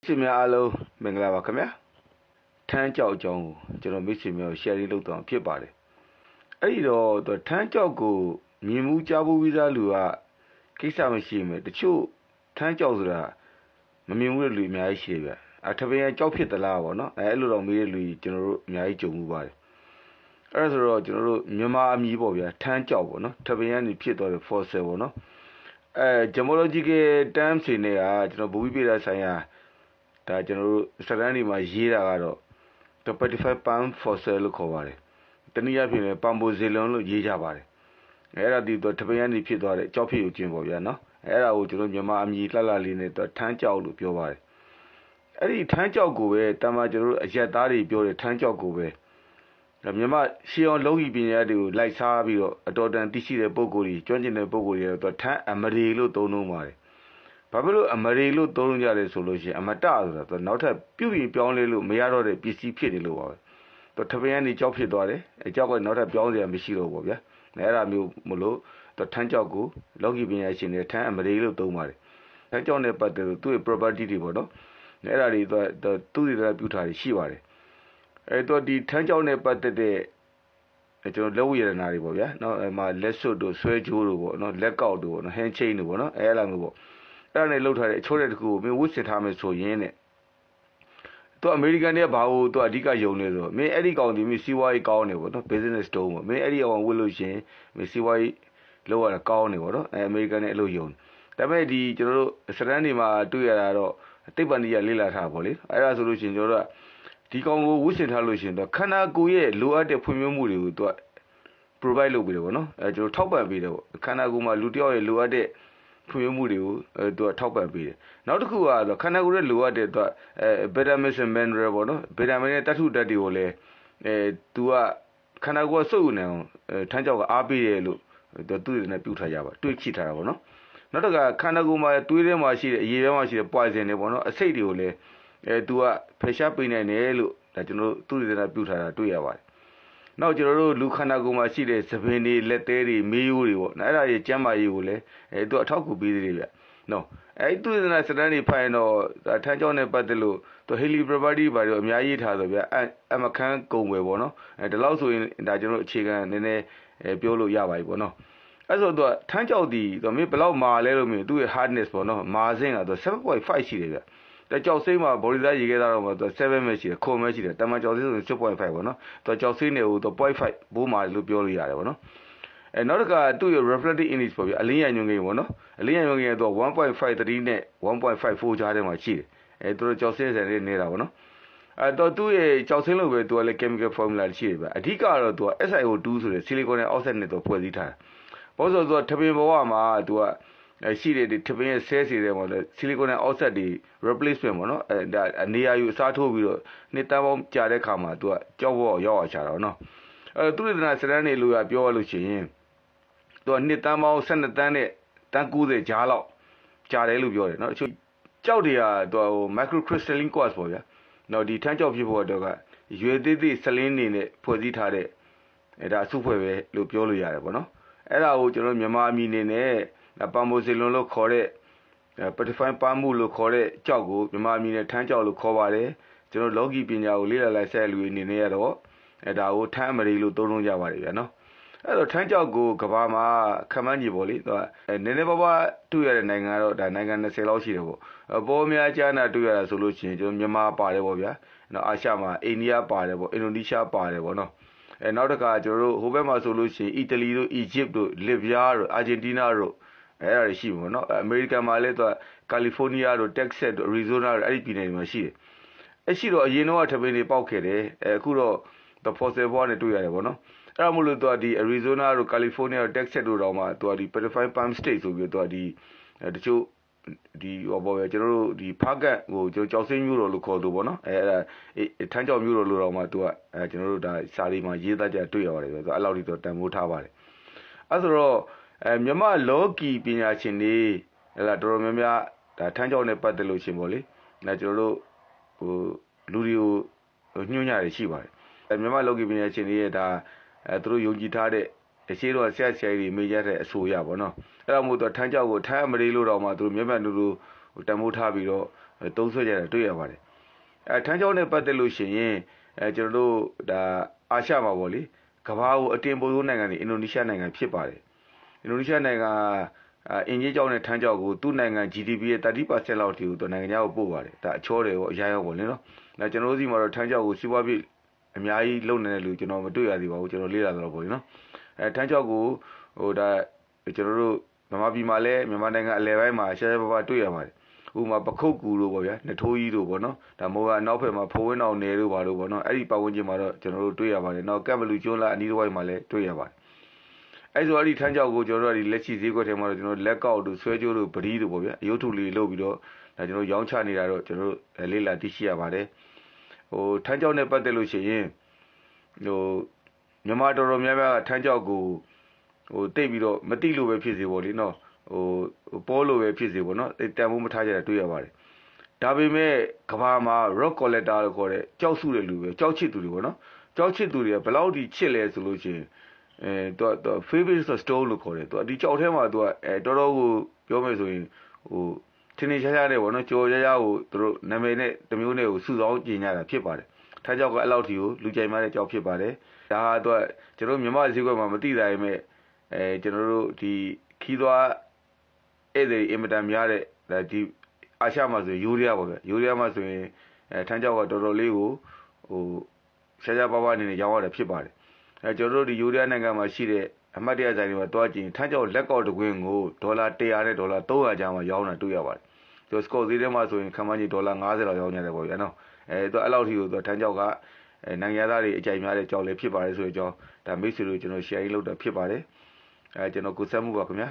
ရှင်များအားလုံးမင်္ဂလာပါခင်ဗျာထမ်းကြောက်အကြောင်းကိုကျွန်တော်မိတ်ဆွေများ sharing လုပ်တော့ဖြစ်ပါတယ်အဲ့ဒီတော့ထမ်းကြောက်ကိုမြင်မှုကြားဖို့ဝိစားလူကကိစ္စမရှိမယ်တချို့ထမ်းကြောက်ဆိုတာမမြင်ဘူးတဲ့လူအများကြီးရှိတယ်ဗျထပင်းကြောက်ဖြစ်သလားပေါ့နော်အဲ့လိုတော့မေးတဲ့လူကျွန်တော်တို့အများကြီးကြုံမှုပါတယ်အဲ့ဒါဆိုတော့ကျွန်တော်တို့မြန်မာအမည်ပေါ့ဗျာထမ်းကြောက်ပေါ့နော်ထပင်းကနေဖြစ်သွားတဲ့ fossil ပေါ့နော်gemological terms တွေနဲ့ကကျွန်တော်ဘူပိပိဒဆိုင်ရာဒါကျွန်တော်တို့စတန်ဒီမှာရေးတာကတော့ the 45 pound fossil လို့ခေါ်ပါတယ်တနည်းအားဖြင့်ပမ်ဘိုဇီလွန်လို့ရေးကြပါတယ်အဲ့ဒါဒီတော့ထပင်းကနေဖြစ်သွားတဲ့ကြောက်ဖြစ်ယူခြင်းပေါ့ဗျာနော်အဲ့ဒါကိုကျွန်တော်မြန်မာအမည်လှလှလေးနဲ့ထမ်းကြောက်လို့ပြောပါတယ်အဲ့ဒီထမ်းကြောက်ကိုပဲတမန်ကျွန်တော်တို့အရက်သားတွေပြောတဲ့ထမ်းကြောက်ကိုပဲမြန်မာရှေးအောင်လောကီပညာတွေကိုလိုက်စားပြီးတော့အတော်တန်သိရှိတဲ့ပုံကိုယ်ကြီးကျွမ်းကျင်တဲ့ပုံကိုယ်ကြီးတော့ထမ်းအမရီလို့သုံးနှုန်းပါတယ်ဘာဖြစ်လို့အမရီလို့သုံးလို့ရတယ်ဆိုလို့ရှိရင်အမတဆိုတာတော့နောက်ထပ်ပြုပြင်ပြောင်းလဲလို့မရတော့တဲ့ပစ္စည်းဖြစ်နေလို့ပါပဲတော့ထပင်းကနေကြောက်ဖြစ်သွားတယ်အကြောက်ကနောက်ထပ်ပြောင်းစရာမရှိတော့ဘူးဗျာအဲ့ဒါမျိုးမလို့တော့ထမ်းကြောက်ကိုလောကီပညာရှင်တွေထမ်းအမရီလို့သုံးပါတယ်ထမ်းကြောက်နဲ့ပတ်သက်လို့သူ့ရဲ့ property တွေပေါ့နော်အဲ့ဒါတွေတော့သူ့တွေပြုထားတွေရှိပါတယ်အဲ့တော့ဒီထမ်းကြောက်နဲ့ပတ်သက်တဲ့ကျွန်တော်လက်ဝရနာတွေပေါ့ဗျာနော်အဲ့မှာလက်စွပ်တို့ဆွဲကြိုးတို့ပေါ့နော်လက်ကောက်တို့ပေါ့နော်ဟင်းချိန်းတို့ပေါ့နော်အဲ့လိုမျိုးပေါ့အဲ့ဒါနဲ့လှုပ်ထားတဲ့အချိုးတဲ့တခုကိုမင်းဝတ်ဆင်ထားမယ်ဆိုရင်တဲ့သူအမေရိကန်တွေကဘာလို့သူအဓိကယုံနေဆိုမင်းအဲ့ဒီကောင်ဒီမင်းစီးပွားရေးကောင်းနေပေါ့နော် business တုံးပေါ့မင်းအဲ့ဒီအောင်ဝတ်လို့ရှင်မင်းစီးပွားရေးလောက်ရတာကောင်းနေပေါ့နော်အဲ့အမေရိကန်တွေအဲ့လိုယုံဒါပေမဲ့ဒီကျွန်တော်တို့စတန်တွေမှာတွေ့ရတာတော့တိတ်ပန်ကြီးကလေ့လာထားပါလေအဲ့ဒါဆိုလို့ရှင်ကျွန်တော်တို့ဒီကောင်ကိုဝတ်ဆင်ထားလို့ရှင်တော့ခန္ဓာကိုယ်ရဲ့လိုအပ်တဲ့ဖွံ့ဖြိုးမှုတွေကိုသူက provide လုပ်ပေးတယ်ပေါ့နော်အဲကျွန်တော်ထောက်ပံ့ပေးတယ်ပေါ့ခန္ဓာကိုယ်မှာလူတစ်ယောက်ရဲ့လိုအပ်တဲ့ဖွံ့ဖြိုးမှုတွေကိုသူကထောက်ပံ့ပေးတယ်နောက်တစ်ခုကတော့ခန္ဓာကိုယ်ရဲ့လိုအပ်တဲ့သူကvitamins and mineral ပေါ့နော် vitamin နဲ့ဓာတ်ထုဓာတ်တွေကိုလည်းသူကခန္ဓာကိုယ်ကစုပ်ယူနေအောင်ထမ်းကြောက်ကအားပေးတယ်လို့သူတွေနဲ့ပြုထားကြပါတွေးချိထားတာပေါ့နော်နောက်တစ်ခါခန္ဓာကိုယ်မှာသွေးထဲမှာရှိတဲ့အရေထဲမှာရှိတဲ့ poison တွေပေါ့နော်အဆိပ်တွေကိုလည်းသူကဖယ်ရှားပေးနိုင်တယ်လို့ဒါကျွန်တော်တို့သူတွေနဲ့ပြုထားတာတွေ့ရပါတယ်နောက်ကျွန်တော်တို့လူခန္ဓာကိုယ်မှာရှိတဲ့သပင်တွေလက်သေးတွေမေးရိုးတွေပေါ့အဲ့ဒါတွေကျန်းမာရေးကိုလည်းသူအထောက်အကူပေးသေးတယ်ဗျနော်အဲ့သူစတန်တွေဖိုင်တော့ထမ်းကြောင်းနဲ့ပတ်သက်လို့သူ Haley property ဘာတွေအများကြီးထားဆိုဗျအမခန်းကုံွယ်ပေါ့နော်ဒီလောက်ဆိုရင်ဒါကျွန်တော်အခြေခံနည်းနည်းပြောလို့ရပါပြီပေါ့နော်အဲ့ဆိုသူထမ်းကြောက်ဒီသူမင်းဘယ်လောက်မာလဲလို့မင်းသူ့ရဲ့ hardness ပေါ့နော်မာစင်းကသူ 7.5 ရှိတယ်ဗျတဲ့ကြောက်စိမ့်မှာဘော်ဒီသားရေခဲသားတော့မှသူ7ပဲရှိတယ်ခုံပဲရှိတယ်တမန်ကြောက်စိမ့်ဆို6.5ပေါ့နော်သူကြောက်စိမ့်နေကိုသူ 0.5 ဘိုးမာလို့ပြောလို့ရတယ်ပေါ့နော်နောက်တစ်ခါသူ့ရဲ့ reflective index ပေါ့ဗျအလင်းရညွှန်းကိန်းပေါ့နော်အလင်းရညွှန်းကိန်းကသူ1.53နဲ့1.54ကြားထဲမှာရှိတယ်သူတို့ကြောက်စိမ့်ဆန်လေးနေတာပေါ့နော်တော့သူ့ရဲ့ကြောက်စိမ့်လို့ပဲသူကလည်း chemical formula ရှိတယ်ဗျအဓိကတော့သူက SiO2 ဆိုတဲ့ silicon oxide နဲ့သူဖွဲ့စည်းထားတာဘာလို့ဆိုတော့ထပင်ဘဝမှာသူကရှိတဲ့ဒီထပင်းရဲ့ဆဲစီတွေမှာလဲဆီလီကွန်နဲ့အောက်ဆက်တွေ replacement ပေါ့နော်ဒါအနေရယူအစားထိုးပြီးတော့နှစ်တန်းပေါင်းကြာတဲ့ခါမှာသူကကြောက်ဖို့ရောက်အောင်ချတာပေါ့နော်သူရဒနာစတန်းနေလို့ရပြောရလို့ရှိရင်သူကနှစ်တန်းပေါင်း12တန်းနဲ့တန်း90ကြားလောက်ကြာတယ်လို့ပြောတယ်နော်အချို့ကြောက်တွေကသူဟို microcrystalline quartz ပေါ့ဗျာနော်ဒီထန်းကြောက်ဖြစ်ဖို့တော့ကရွေသေးသေးစလင်းနေနဲ့ဖွဲ့စည်းထားတဲ့ဒါအစုဖွဲ့ပဲလို့ပြောလို့ရတယ်ပေါ့နော်အဲ့ဒါကိုကျွန်တော်မြန်မာအမည်နေနဲ့ပမ်မိုဇီလွန်လို့ခေါ်တဲ့45ပန်းမှုလို့ခေါ်တဲ့ကြောက်ကိုမြန်မာအမည်နဲ့ထမ်းကြောက်လို့ခေါ်ပါတယ်ကျွန်တော်လောကီပညာကိုလေ့လာလိုက်ဆက်လူအနေနဲ့ရတော့ဒါကိုထမ်းအမရီလို့သုံးလုံးကြပါတယ်ဗျာနော်အဲ့တော့ထမ်းကြောက်ကိုကဘာမှာခမန်းကြီးပေါ့လေသူကနည်းနည်းပါးပါးတွေ့ရတဲ့နိုင်ငံကတော့ဒါနိုင်ငံ20လောက်ရှိတယ်ပေါ့ပေါ်များကျမ်းနာတွေ့ရတာဆိုလို့ရှိရင်ကျွန်တော်မြန်မာပါတယ်ပေါ့ဗျာနော်အာရှမှာအိန္ဒိယပါတယ်ပေါ့အင်ဒိုနီးရှားပါတယ်ပေါ့နော်နောက်တစ်ခါကျွန်တော်တို့ဟိုဘက်မှာဆိုလို့ရှိရင်အီတလီတို့အီဂျစ်တို့လစ်ဗျားတို့အာဂျင်တီးနားတို့အဲ့ဒါရှိမှာနော်အမေရိကန်မှာလည်းသူကကယ်လီဖိုးနီးယားတို့တက်ဆက်တို့အရီဇိုနာတို့အဲ့ဒီပြည်နယ်တွေမှာရှိတယ်ရှိတော့အရင်တော့ထပင်းတွေပေါက်ခဲ့တယ်အခုတော့ the fossil ဘောနဲ့တွေ့ရတယ်ဗောနော်အဲ့ဒါမို့လို့သူကဒီအရီဇိုနာတို့ကယ်လီဖိုးနီးယားတို့တက်ဆက်တို့တောင်မှသူကဒီ 45 palm state ဆိုပြီးတော့သူကဒီတချို့ဒီဟောပေါ့ပဲကျွန်တော်တို့ဒီဖားကတ်ဟိုကျွန်တော်ကြောက်စိမ့်မျိုးတော်လို့ခေါ်သူဗောနော်အဲ့ဒါထန်းကြောက်မျိုးတော်လို့တောင်မှသူကကျွန်တော်တို့ဒါစာရီမှာရေးသားကြတွေ့ရပါတယ်ဗျသူအဲ့လောက်ထိတော့တန်ဖိုးထားပါတယ်အဲ့ဆိုတော့မြမလောကီပညာရှင်တွေဟလာတော်တော်များများဒါထမ်းကြောက်နဲ့ပတ်သက်လို့ရှင်ပေါ့လေဒါကျွန်တော်တို့ဟိုလူတွေကိုညွှန်းရတယ်ရှိပါတယ်မြမလောကီပညာရှင်တွေရဲ့ဒါသူတို့ယုံကြည်ထားတဲ့ရှေးတော့ဆက်ဆဲတွေမေးကြတဲ့အဆိုရပါတော့အဲ့ဒါမို့သူထမ်းကြောက်ကိုထမ်းအမရီလို့တော့မှသူတို့မျက်မှန်လူတန်ဖိုးထားပြီးတော့ သုံးစွဲကြတာတွေ့ရပါတယ်ထမ်းကြောင်းနဲ့ပတ်သက်လို့ရှိရင်ကျွန်တော်တို့ဒါအာရှမှာပေါ့လေကမ္ဘာကိုအတင်ပို့ဆုံးနိုင်ငံတွေအင်ဒိုနီးရှားနိုင်ငံဖြစ်ပါတယ်အင်ဒိုနီးရှားနိုင်ငံအင်ဂျင်ကြောင်းနဲ့ထမ်းကြောင်းကိုသူ့နိုင်ငံ GDP ရဲ့ 30% လောက်ထိကိုသူနိုင်ငံခြားကိုပို့ပါတယ်ဒါအချောတယ်ရောအရာရောပေါ့လေနော်ဒါကျွန်တော်တို့စီမှာတော့ထမ်းကြောင်းကိုစီးပွားဖြစ်အများကြီးလုပ်နေတဲ့လူကျွန်တော်မတွေ့ရသေးပါဘူးကျွန်တော်လေ့လာတော့ပေါ့လေနော်ထမ်းကြောင်းကိုဟိုဒါကျွန်တော်တို့မြန်မာပြည်မှာလည်းမြန်မာနိုင်ငံအလယ်ပိုင်းမှာရှားရှားပါးပါးတွေ့ရပါတယ်ဥပမာပခုတ်ကူတို့ပေါ့ဗျာနှထိုးကြီးတို့ပေါ့နော်ဒါမို့ကအနောက်ဘက်မှာဖိုးဝင်းအောင်နယ်တို့ဘာလို့ပေါ့နော်အဲ့ဒီပတ်ဝန်းကျင်မှာတော့ကျွန်တော်တို့တွေ့ရပါတယ်နောက်ကပ်ဘလူကျွန်းလာအနီးတစ်ဝိုက်မှာလည်းတွေ့ရပါတယ်အဲ့ဆိုအဲ့ဒီထမ်းကြောက်ကိုကျွန်တော်တို့ဒီလက်ရှိဈေးကွက်ထဲမှာတော့ကျွန်တော်လက်ကောက်တို့ဆွဲကြိုးတို့ပရီးတို့ပေါ့ဗျာအယုတ်ထုလေးလုပ်ပြီးတော့ဒါကျွန်တော်ရောင်းချနေတာတော့ကျွန်တော်တို့လေးလာသိရှိရပါတယ်ထမ်းကြောက်နဲ့ပတ်သက်လို့ရှိရင်မြန်မာတော်တော်များများထမ်းကြောက်ကိုတိတ်ပြီးတော့မတိလို့ပဲဖြစ်စေပေါ့လေနော်ပေါ်လို့ပဲဖြစ်စေပေါ့နော်တန်ဖိုးမထားကြတာတွေ့ရပါတယ်ဒါပေမဲ့ကဘာမှာ rock collector လို့ခေါ်တဲ့ကြောက်စုတဲ့လူပဲကြောက်ချစ်သူတွေပေါ့နော်ကြောက်ချစ်သူတွေကဘယ်လောက်ထိချစ်လဲဆိုလို့ရှိရင်သူ favorite stone လို့ခေါ်တယ်သူဒီကြောက်ထဲမှာသူတော်တော်ကိုပြောမယ်ဆိုရင်ထင်းထင်းရှားရှားနဲ့ပေါ့နော်ကြော်ရရကိုသူတို့နာမည်နဲ့တမျိုးနဲ့ကိုစုဆောင်းကျင်ကြတာဖြစ်ပါတယ်ထားကြောက်ကအဲ့လောက်ထိကိုလူကြိုက်မှတဲ့ကြောက်ဖြစ်ပါတယ်ဒါဟာသူကျွန်တော်မြန်မာဈေးကွက်မှာမသိတာရဲ့မဲ့ကျွန်တော်တို့ဒီခီးသွားဧည့်သည်အင်မတန်များတဲ့ဒီအာရှမှာဆိုယူရီးယားပေါ့ဗျယူရီးယားမှာဆိုရင်ထမ်းကြောက်ကတော်တော်လေးကိုရှားရှားပါးပါးအနေနဲ့ရောင်းရတာဖြစ်ပါတယ်ကျွန်တော်တို့ဒီယူရီးယားနိုင်ငံမှာရှိတဲ့အမှတ်တရဆိုင်တွေမှာတွားကြည့်ထမ်းကြောက်လက်ကောက်တစ်ကွင်းကိုဒေါ်လာ100နဲ့ဒေါ်လာ300ကျားမှာရောင်းတာတွေ့ရပါတယ်ကျွန်တော်စကော့ဈေးထဲမှာဆိုရင်ခန့်မှန်းကြီးဒေါ်လာ50လောက်ရောင်းကြတယ်ပေါ့ဗျာနော်သူအဲ့လောက်ထိကိုသူထမ်းကြောက်ကနိုင်ငံသားတွေအကြိုက်များတဲ့ကြောက်လေးဖြစ်ပါတယ်ဆိုတဲ့အကြောင်းဒါမိတ်ဆွေတို့ကျွန်တော် share လုပ်တာဖြစ်ပါတယ်ကျွန်တော်ကိုဆက်မှုပါခင်ဗျာ